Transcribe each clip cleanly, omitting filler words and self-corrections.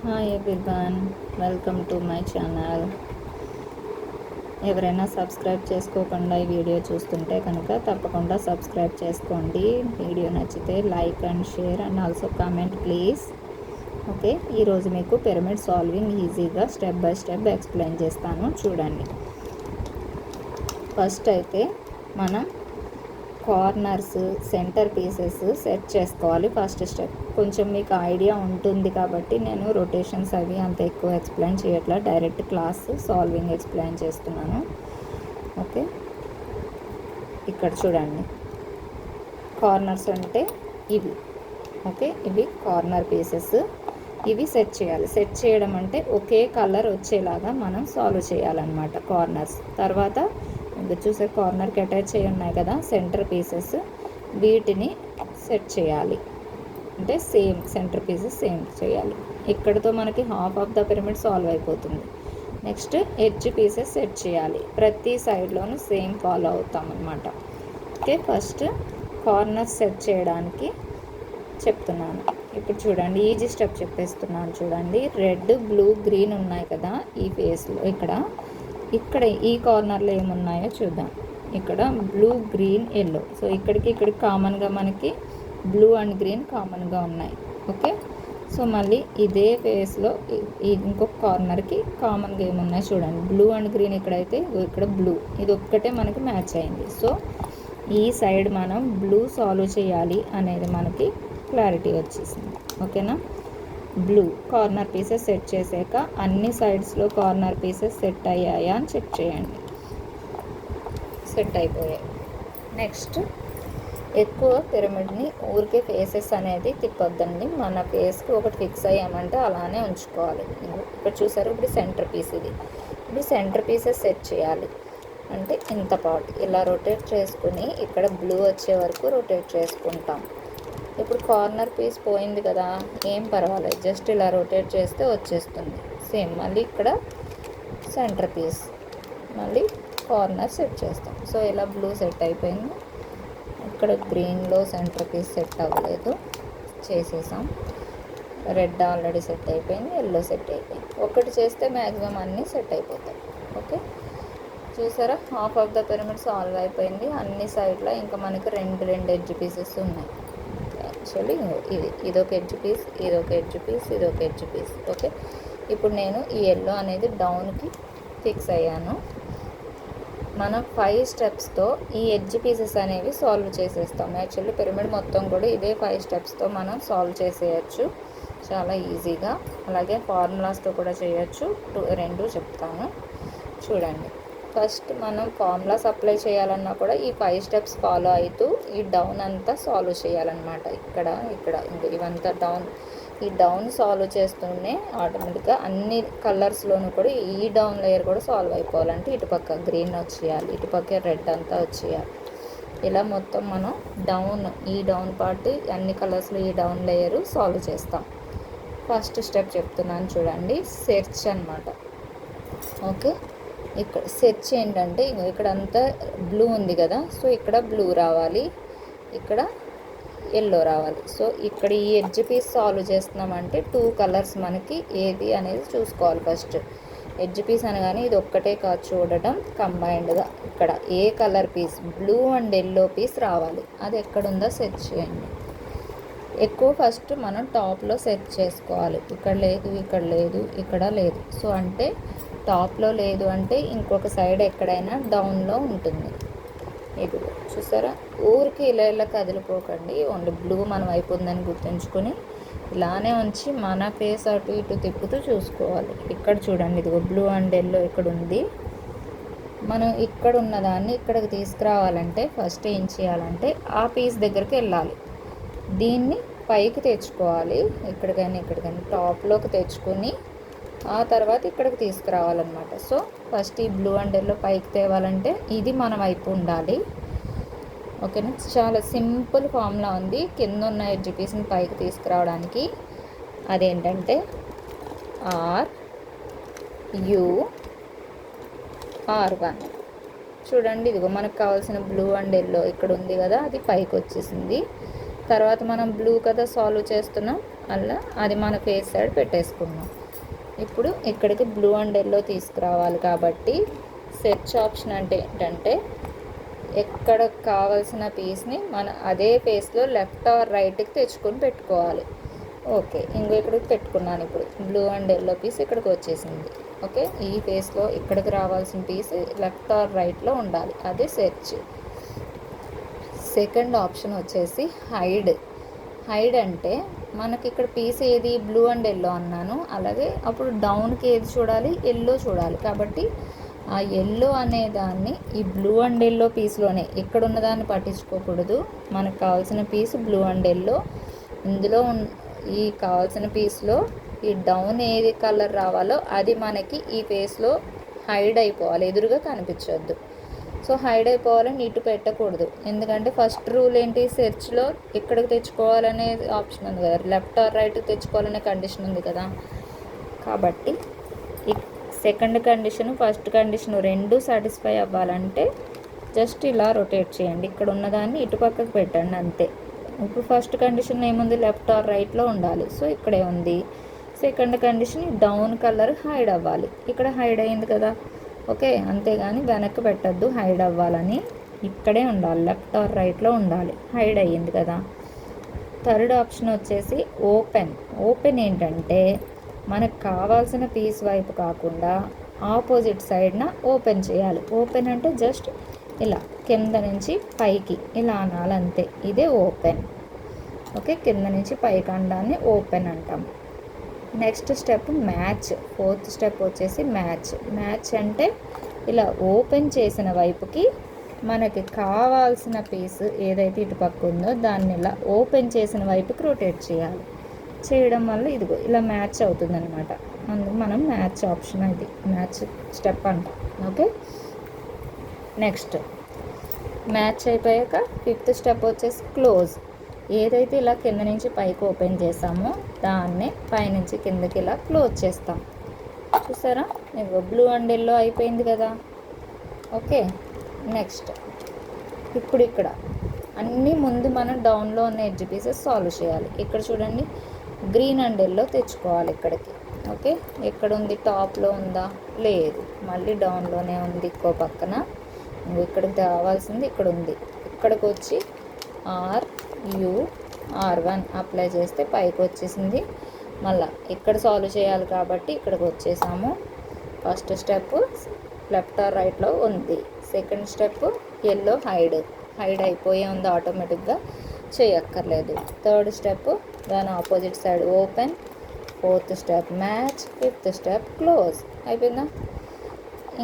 Hi everyone, welcome to my channel. ఎవరైనా subscribe చేసుకోకుండా ఈ వీడియో చూస్తుంటే కనుక తప్పకుండా సబ్స్క్రైబ్ చేసుకోండి. వీడియో నచ్చితే like and share and also comment please. Okay, ఈరోజు మీకు పిరమిడ్ సాల్వింగ్ ఈజీగా స్టెప్ బై స్టెప్ ఎక్స్ప్లెయిన్ చేస్తాను, చూడండి. ఫస్ట్ అయితే మనం కార్నర్స్, సెంటర్ పీసెస్ సెట్ చేసుకోవాలి. ఫస్ట్ స్టెప్ కొంచెం మీకు ఐడియా ఉంటుంది కాబట్టి నేను రొటేషన్స్ అవి అంత ఎక్కువ ఎక్స్ప్లెయిన్ చేయట్లా, డైరెక్ట్ క్లాస్ సాల్వింగ్ ఎక్స్ప్లెయిన్ చేస్తున్నాను. ఓకే, ఇక్కడ చూడండి, కార్నర్స్ అంటే ఇవి. ఓకే, ఇవి కార్నర్ పీసెస్, ఇవి సెట్ చేయాలి. సెట్ చేయడం అంటే ఒకే కలర్ వచ్చేలాగా మనం సాల్వ్ చేయాలన్నమాట కార్నర్స్. తర్వాత ఇంకా చూసే కార్నర్కి అటాచ్ అయ్యి ఉన్నాయి కదా సెంటర్ పీసెస్, వీటిని సెట్ చేయాలి. అంటే సేమ్ సెంటర్ పీసెస్ సేమ్ చేయాలి. ఇక్కడితో మనకి half of the pyramid solve అయిపోతుంది. నెక్స్ట్ ఎడ్జ్ పీసెస్ సెట్ చేయాలి. ప్రతి సైడ్లోనూ సేమ్ ఫాలో అవుతాం అన్నమాట. ఓకే, ఫస్ట్ కార్నర్స్ సెట్ చేయడానికి చెప్తున్నాను. ఇప్పుడు చూడండి, ఈజీ స్టెప్ చెప్పేస్తున్నాను చూడండి. రెడ్, బ్లూ, గ్రీన్ ఉన్నాయి కదా ఈ ఫేస్లో. ఇక్కడ ఈ కార్నర్లో ఏమున్నాయో చూద్దాం. ఇక్కడ బ్లూ, గ్రీన్, ఎల్లో. సో ఇక్కడికి కామన్గా మనకి బ్లూ అండ్ గ్రీన్ కామన్గా ఉన్నాయి. ఓకే, సో మళ్ళీ ఇదే ఫేస్లో ఇంకొక కార్నర్కి కామన్గా ఏమున్నాయి చూడండి. బ్లూ అండ్ గ్రీన్ ఇక్కడైతే ఇక్కడ బ్లూ, ఇది ఒక్కటే మనకి మ్యాచ్ అయింది. సో ఈ సైడ్ మనం బ్లూ సాల్వ్ చేయాలి అనేది మనకి క్లారిటీ వచ్చేసింది. ఓకేనా, బ్లూ కార్నర్ పీసెస్ సెట్ చేసాక అన్ని సైడ్స్లో కార్నర్ పీసెస్ సెట్ అయ్యాయా అని చెక్ చేయండి. సెట్ అయిపోయాయి. నెక్స్ట్ ఎక్కువ పిరమిడ్ని ఊరికే ఫేసెస్ అనేది తిప్పొద్దండి. మన ఫేస్కి ఒకటి ఫిక్స్ అయ్యామంటే అలానే ఉంచుకోవాలి. ఇక్కడ చూసారు, ఇప్పుడు సెంటర్ పీస్ ఇది. ఇప్పుడు సెంటర్ పీసెస్ సెట్ చేయాలి అంటే ఇంత పార్ట్ ఇలా రొటేట్ చేసుకుని ఇక్కడ బ్లూ వచ్చే వరకు రొటేట్ చేసుకుంటాం. ఇప్పుడు కార్నర్ పీస్ పోయింది కదా, ఏం పర్వాలేదు, జస్ట్ ఇలా రొటేట్ చేస్తే వచ్చేస్తుంది. సేమ్ మళ్ళీ ఇక్కడ సెంటర్ పీస్, మళ్ళీ కార్నర్ సెట్ చేస్తాం. సో ఇలా బ్లూ సెట్ అయిపోయింది. ఇక్కడ గ్రీన్లో సెంటర్ పీస్ సెట్ అవ్వలేదు, చేసేసాం. రెడ్ ఆల్రెడీ సెట్ అయిపోయింది, ఎల్లో సెట్ అయిపోయింది. ఒకటి చేస్తే మ్యాక్సిమం అన్నీ సెట్ అయిపోతాయి. ఓకే, చూసారా, half of the pyramid solve అయిపోయింది. అన్ని సైడ్లో ఇంకా మనకి రెండు ఎడ్జ్ పీసెస్ ఉన్నాయి. యాక్చువల్లీ ఇదొక ఎడ్జ్ పీస్, ఇదొక ఎడ్జ్ పీస్, ఇదొక ఎడ్జ్ పీస్. ఓకే, ఇప్పుడు నేను ఈ ఎల్లో అనేది డౌన్కి ఫిక్స్ అయ్యాను. మనం 5 స్టెప్స్తో ఈ ఎడ్జ్ పీసెస్ అనేవి సాల్వ్ చేసేస్తాం. యాక్చువల్లీ పిరమిడ్ మొత్తం కూడా ఇదే 5 స్టెప్స్తో మనం సాల్వ్ చేసేయచ్చు చాలా ఈజీగా. అలాగే ఫార్ములాస్తో కూడా చేయొచ్చు, రెండు చెప్తాను చూడండి. ఫస్ట్ మనం ఫార్ములాస్ అప్లై చేయాలన్నా కూడా ఈ 5 స్టెప్స్ ఫాలో అవుతూ ఈ డౌన్ అంతా సాల్వ్ చేయాలన్నమాట. ఇక్కడ ఇవంతా ఈ డౌన్ సాల్వ్ చేస్తూనే ఆటోమేటిక్గా అన్ని కలర్స్లోనూ కూడా ఈ డౌన్ లేయర్ కూడా సాల్వ్ అయిపోవాలంటే ఇటుపక్క గ్రీన్ వచ్చేయాలి, ఇటుపక్క రెడ్ అంతా వచ్చేయాలి. ఇలా మొత్తం మనం ఈ డౌన్ పార్ట్ అన్ని కలర్స్లో ఈ డౌన్ లేయర్ సాల్వ్ చేస్తాం. ఫస్ట్ స్టెప్ చెప్తున్నాను చూడండి, సెర్చ్ అన్నమాట. ఓకే, ఇక్కడ సెర్చ్ ఏంటంటే ఇక్కడ అంతా బ్లూ ఉంది కదా, సో ఇక్కడ బ్లూ రావాలి, ఇక్కడ ఎల్లో రావాలి. సో ఇక్కడ ఈ ఎడ్జ్ పీస్ సాల్వ్ చేస్తున్నామంటే 2 కలర్స్ మనకి ఏది అనేది చూసుకోవాలి. ఫస్ట్ ఎడ్జ్ పీస్ అనగానే ఇది ఒక్కటే కాదు చూడటం, కంబైన్డ్గా ఇక్కడ ఏ colour piece blue and yellow piece రావాలి, అది ఎక్కడుందో సెర్చ్ చేయండి. ఎక్కువ ఫస్ట్ మనం టాప్లో సెట్ చేసుకోవాలి. ఇక్కడ లేదు, ఇక్కడ లేదు, ఇక్కడ లేదు. సో అంటే టాప్లో లేదు అంటే ఇంకొక సైడ్ ఎక్కడైనా డౌన్లో ఉంటుంది. ఇది చూసారా, ఊరికి ఇలా కదిలిపోకండి. ఓన్లీ బ్లూ మన వైపు ఉందని గుర్తుంచుకొని ఇలానే ఉంచి మన ఫేస్ అటు ఇటు తిప్పుతూ చూసుకోవాలి. ఇక్కడ చూడండి, ఇదిగో బ్లూ అండ్ ఎల్లో ఇక్కడ ఉంది. మనం ఇక్కడ ఉన్నదాన్ని ఇక్కడికి తీసుకురావాలంటే ఫస్ట్ ఏం చేయాలంటే ఆ పీస్ దగ్గరికి వెళ్ళాలి. దీన్ని పైకి తెచ్చుకోవాలి, ఇక్కడికైనా టాప్లోకి తెచ్చుకొని ఆ తర్వాత ఇక్కడికి తీసుకురావాలన్నమాట. సో ఫస్ట్ ఈ బ్లూ అండ్ ఎల్లో పైకి తేవాలంటే ఇది మన వైపు ఉండాలి. ఓకేనా, చాలా సింపుల్ ఫార్ములా ఉంది కింద ఉన్న ఎడ్జ్ పీస్ని పైకి తీసుకురావడానికి. అదేంటంటే R1. చూడండి, ఇదిగో మనకు కావాల్సిన బ్లూ అండ్ ఎల్లో ఇక్కడ ఉంది కదా, అది పైకి వచ్చేసింది. తర్వాత మనం బ్లూ కదా సాల్వ్ చేస్తున్నాం, అలా అది మన ఫేస్ సైడ్ పెట్టేసుకున్నాం. ఇప్పుడు ఇక్కడికి బ్లూ అండ్ ఎల్లో తీసుకురావాలి కాబట్టి సెర్చ్ ఆప్షన్ అంటే ఏంటంటే ఎక్కడ కావాల్సిన పీస్ని మన అదే ఫేస్లో లెఫ్ట్ ఆర్ రైట్కి తెచ్చుకొని పెట్టుకోవాలి. ఓకే, ఇంకో ఇక్కడికి పెట్టుకున్నాను. ఇప్పుడు బ్లూ అండ్ ఎల్లో పీస్ ఇక్కడికి వచ్చేసింది. ఓకే, ఈ ఫేస్లో ఇక్కడికి రావాల్సిన పీస్ లెఫ్ట్ ఆర్ రైట్లో ఉండాలి, అదే సెర్చ్. సెకండ్ ఆప్షన్ వచ్చేసి హైడ్ అంటే మనకి ఇక్కడ పీస్ ఏది బ్లూ అండ్ ఎల్లో అన్నాను, అలాగే అప్పుడు డౌన్కి ఏది చూడాలి, ఎల్లో చూడాలి. కాబట్టి ఆ ఎల్లో అనే దాన్ని ఈ బ్లూ అండ్ ఎల్లో పీస్లోనే ఇక్కడ ఉన్నదాన్ని పట్టించుకోకూడదు. మనకు కావాల్సిన పీస్ బ్లూ అండ్ ఎల్లో. ఇందులో ఈ కావాల్సిన పీస్లో ఈ డౌన్ ఏది కలర్ రావాలో అది మనకి ఈ ఫేస్లో హైడ్ అయిపోవాలి, ఎదురుగా కనిపించొద్దు. సో హైడ్ అయిపోవాలని ఇటు పెట్టకూడదు, ఎందుకంటే ఫస్ట్ రూల్ ఏంటి, సెర్చ్లో ఎక్కడికి తెచ్చుకోవాలనే ఆప్షన్ ఉంది కదా, లెఫ్ట్ ఆర్ రైట్కి తెచ్చుకోవాలనే కండిషన్ ఉంది కదా. కాబట్టి ఈ సెకండ్ కండిషన్ ఫస్ట్ కండిషన్ రెండు సాటిస్ఫై అవ్వాలంటే జస్ట్ ఇలా రొటేట్ చేయండి, ఇక్కడ ఉన్నదాన్ని ఇటు పక్కకు పెట్టండి అంతే. ఇప్పుడు ఫస్ట్ కండిషన్ ఏముంది, లెఫ్ట్ ఆర్ రైట్లో ఉండాలి, సో ఇక్కడే ఉంది. Second condition down colour hide అవ్వాలి, ఇక్కడ హైడ్ అయింది కదా. ఓకే, అంతేగాని వెనక్కి పెట్టద్దు, హైడ్ అవ్వాలని ఇక్కడే ఉండాలి, లెఫ్ట్ ఆర్ రైట్లో ఉండాలి, హైడ్ అయ్యింది కదా. థర్డ్ ఆప్షన్ వచ్చేసి ఓపెన్ ఏంటంటే మనకు కావాల్సిన పీస్ వైపు కాకుండా ఆపోజిట్ సైడ్న ఓపెన్ చేయాలి. ఓపెన్ అంటే జస్ట్ ఇలా కింద నుంచి పైకి ఇలా అనాలి అంతే, ఇదే ఓపెన్. ఓకే, కింద నుంచి పైకి అనడాన్ని ఓపెన్ అంటాం. Next step match. Fourth step వచ్చేసి మ్యాచ్ అంటే ఇలా ఓపెన్ చేసిన వైపుకి మనకి కావాల్సిన పీస్ ఏదైతే ఇటు పక్క ఉందో దాన్ని ఇలా ఓపెన్ చేసిన వైపుకి రొటేట్ చేయాలి. చేయడం వల్ల ఇదిగో ఇలా మ్యాచ్ అవుతుందన్నమాట. అందుకు మనం మ్యాచ్ ఆప్షన్, ఇది మ్యాచ్ స్టెప్ అంటాం. ఓకే, నెక్స్ట్ మ్యాచ్ అయిపోయాక ఫిఫ్త్ స్టెప్ వచ్చేసి క్లోజ్. ఏదైతే ఇలా కింద నుంచి పైకి ఓపెన్ చేసామో దాన్నే పైనుంచి కిందకి ఇలా క్లోజ్ చేస్తాం. చూసారా, ఇదిగో బ్లూ అండ్ ఎల్లో అయిపోయింది కదా. ఓకే, నెక్స్ట్ ఇప్పుడు ఇక్కడ అన్నీ ముందు మనం డౌన్లో ఉన్న ఎడ్జ్ పీసెస్ సాల్వ్ చేయాలి. ఇక్కడ చూడండి, గ్రీన్ అండ్ ఎల్లో తెచ్చుకోవాలి ఇక్కడికి. ఓకే, ఎక్కడ ఉంది, టాప్లో ఉందా, లేదు, మళ్ళీ డౌన్లోనే ఉంది ఇంకో పక్కన. ఇక్కడికి కావాల్సింది ఇక్కడ ఉంది, ఇక్కడికి వచ్చి R1 అప్లై చేస్తే పైకి వచ్చేసింది. మళ్ళీ ఇక్కడ సాల్వ్ చేయాలి కాబట్టి ఇక్కడికి వచ్చేసాము. ఫస్ట్ స్టెప్ లెఫ్ట్ ఆర్ రైట్లో ఉంది. సెకండ్ స్టెప్ ఎల్లో హైడ్ అయిపోయి ఉంది, ఆటోమేటిక్గా చేయక్కర్లేదు. థర్డ్ స్టెప్ దాని opposite side open. Fourth step match. Fifth step close. అయిపోయిందా?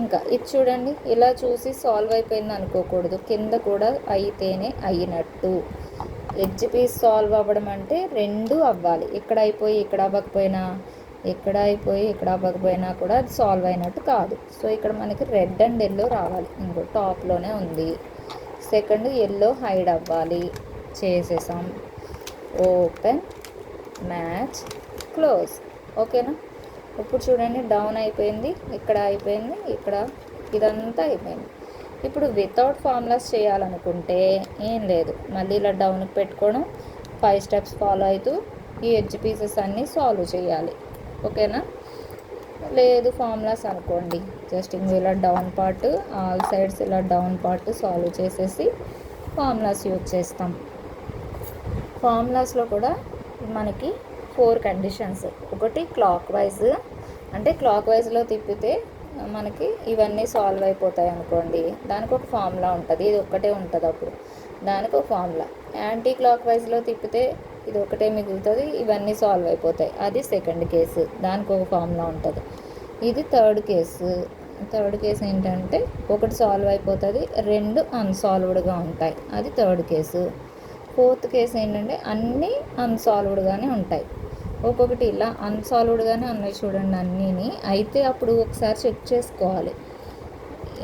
ఇంకా ఇది చూడండి, ఇలా చూసి సాల్వ్ అయిపోయింది అనుకోకూడదు, కింద కూడా అయితేనే అయినట్టు. ఎడ్జ్ పీస్ సాల్వ్ అవ్వడం అంటే రెండు అవ్వాలి, ఇక్కడ అయిపోయి ఇక్కడ అవ్వకపోయినా, ఇక్కడ అయిపోయి ఇక్కడ అవ్వకపోయినా కూడా అది సాల్వ్ అయినట్టు కాదు. సో ఇక్కడ మనకి రెడ్ అండ్ ఎల్లో రావాలి, ఇంకో టాప్లోనే ఉంది. సెకండ్ ఎల్లో హైడ్ అవ్వాలి, చేసేసాం. Open, match, close. ఓకేనా? ఇప్పుడు చూడండి, డౌన్ అయిపోయింది, ఇక్కడ అయిపోయింది, ఇక్కడ ఇదంతా అయిపోయింది. ఇప్పుడు వితౌట్ ఫార్ములాస్ చేయాలనుకుంటే ఏం లేదు, మళ్ళీ ఇలా డౌన్కి పెట్టుకోవడం, 5 స్టెప్స్ ఫాలో అవుతూ ఈ ఎడ్జ్ పీసెస్ అన్నీ సాల్వ్ చేయాలి. ఓకేనా? లేదు ఫార్ములాస్ అనుకోండి, జస్ట్ ఇంకో ఇలా డౌన్ పార్ట్, ఆల్ సైడ్స్ ఇలా డౌన్ పార్ట్ సాల్వ్ చేసేసి ఫార్ములాస్ యూజ్ చేస్తాం. ఫార్ములాస్లో కూడా మనకి 4 కండిషన్స్. ఒకటి క్లాక్ వైజ్, అంటే క్లాక్ వైజ్లో తిప్పితే మనకి ఇవన్నీ సాల్వ్ అయిపోతాయి అనుకోండి, దానికి ఒక ఫార్ములా ఉంటుంది, ఇది ఒక్కటే ఉంటుంది, అప్పుడు దానికి ఒక ఫార్ములా. యాంటీ క్లాక్ వైజ్లో తిప్పితే ఇది ఒకటే మిగులుతుంది, ఇవన్నీ సాల్వ్ అయిపోతాయి, అది సెకండ్ కేసు, దానికి ఒక ఫార్ములా ఉంటుంది. ఇది థర్డ్ కేసు. థర్డ్ కేసు ఏంటంటే ఒకటి సాల్వ్ అయిపోతుంది, 2 అన్సాల్వ్డ్గా ఉంటాయి, అది థర్డ్ కేసు. ఫోర్త్ కేసు ఏంటంటే అన్నీ అన్సాల్వ్డ్గానే ఉంటాయి. ఒక్కొక్కటి ఇలా అన్సాల్వ్డ్గానే ఉన్నాయి చూడండి అన్నీని. అయితే అప్పుడు ఒకసారి చెక్ చేసుకోవాలి,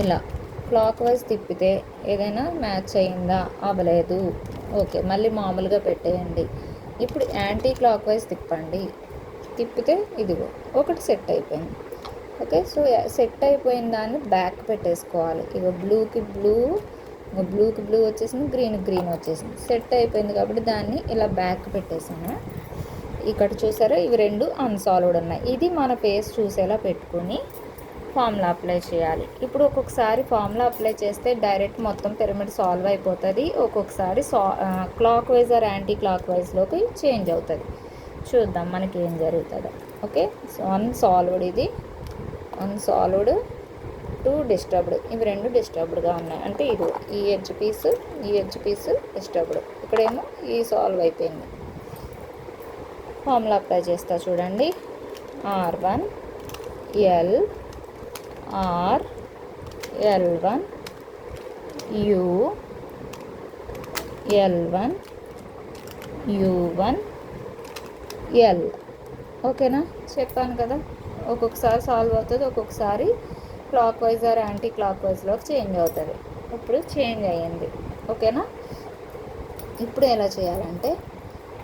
ఇలా క్లాక్ వైజ్ తిప్పితే ఏదైనా మ్యాచ్ అయ్యిందా, అవ్వలేదు, ఓకే, మళ్ళీ మామూలుగా పెట్టేయండి. ఇప్పుడు యాంటీ క్లాక్ వైజ్ తిప్పండి, తిప్పితే ఇదిగో ఒకటి సెట్ అయిపోయింది. ఓకే, సో సెట్ అయిపోయిన దాన్ని బ్యాక్ పెట్టేసుకోవాలి. ఇక బ్లూకి బ్లూ వచ్చేసింది, గ్రీన్ వచ్చేసింది, సెట్ అయిపోయింది కాబట్టి దాన్ని ఇలా బ్యాక్ పెట్టేసాను. ఇక్కడ చూసారా ఇవి రెండు అన్సాల్వ్డ్ ఉన్నాయి. ఇది మన ఫేస్ చూసేలా పెట్టుకుని ఫార్ములా అప్లై చేయాలి. ఇప్పుడు ఒక్కొక్కసారి ఫార్ములా అప్లై చేస్తే డైరెక్ట్ మొత్తం పిరమిడ్ సాల్వ్ అయిపోతుంది. ఒక్కొక్కసారి clockwise or anti clock వైజ్లోకి చేంజ్ అవుతుంది. చూద్దాం మనకి ఏం జరుగుతుందో. ఓకే, సో అన్సాల్వ్డ్, ఇది అన్సాల్వ్డ్, 2 డిస్టర్బ్డ్, ఇవి రెండు డిస్టర్బ్డ్గా ఉన్నాయి. అంటే ఇది ఈ ఎడ్జ్ పీస్ డిస్టర్బ్డ్, ఇక్కడేమో ఈ సాల్వ్ అయిపోయింది. ఫార్ములా అప్లై చేస్తా చూడండి. R1 L R L1 U L1 U1 L. ఓకేనా, చెప్పాను కదా ఒక్కొక్కసారి సాల్వ్ అవుతుంది, ఒక్కొక్కసారి clockwise or anti clock వైజ్లోకి చేంజ్ అవుతుంది. ఇప్పుడు చేంజ్ అయ్యింది. ఓకేనా, ఇప్పుడు ఎలా చేయాలంటే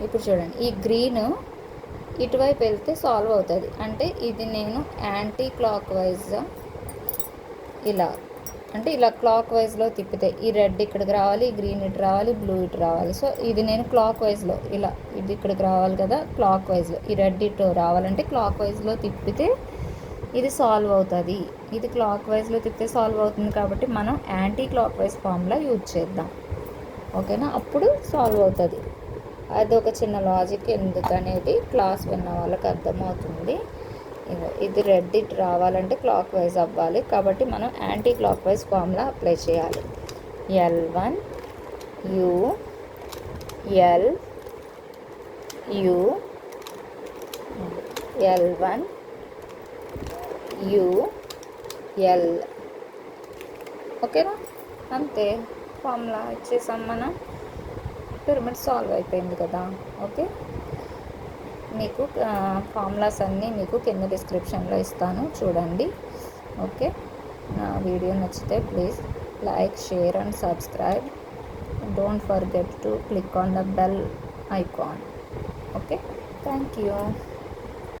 ఇప్పుడు చూడండి, ఈ గ్రీన్ ఇటువైపు వెళ్తే సాల్వ్ అవుతుంది. అంటే ఇది నేను యాంటీ క్లాక్ వైజ్ ఇలా, అంటే ఇలా క్లాక్ వైజ్లో తిప్పితే ఈ రెడ్ ఇక్కడికి రావాలి, ఈ గ్రీన్ ఇటు రావాలి, బ్లూ ఇటు రావాలి. సో ఇది నేను క్లాక్ వైజ్లో ఇలా, ఇది ఇక్కడికి రావాలి కదా, క్లాక్ వైజ్లో ఈ రెడ్ ఇటు రావాలంటే క్లాక్ వైజ్లో తిప్పితే ఇది సాల్వ్ అవుతుంది. ఇది క్లాక్ వైజ్లో తిప్పితే సాల్వ్ అవుతుంది కాబట్టి మనం anti clock wise formula use చేద్దాం. ఓకేనా, అప్పుడు సాల్వ్ అవుతుంది. అదొక చిన్న లాజిక్ ఎందుకనేది క్లాస్ విన్న వాళ్ళకి అర్థమవుతుంది. ఇది రెడ్ ఇటు రావాలంటే క్లాక్ వైజ్ అవ్వాలి కాబట్టి మనం anti clock wise formula apply చేయాలి. L1 U L U L1 U L. ఓకేనా, అంతే, ఫార్ములా ఇచ్చేసాం మనం. పిరమిడ్ సాల్వ్ అయిపోయింది కదా. ఓకే, మీకు ఫార్ములాస్ అన్నీ మీకు కింద డిస్క్రిప్షన్లో ఇస్తాను, చూడండి. ఓకే, నా వీడియో నచ్చితే please like, share and subscribe. Don't forget to click on the bell icon. Okay, thank you.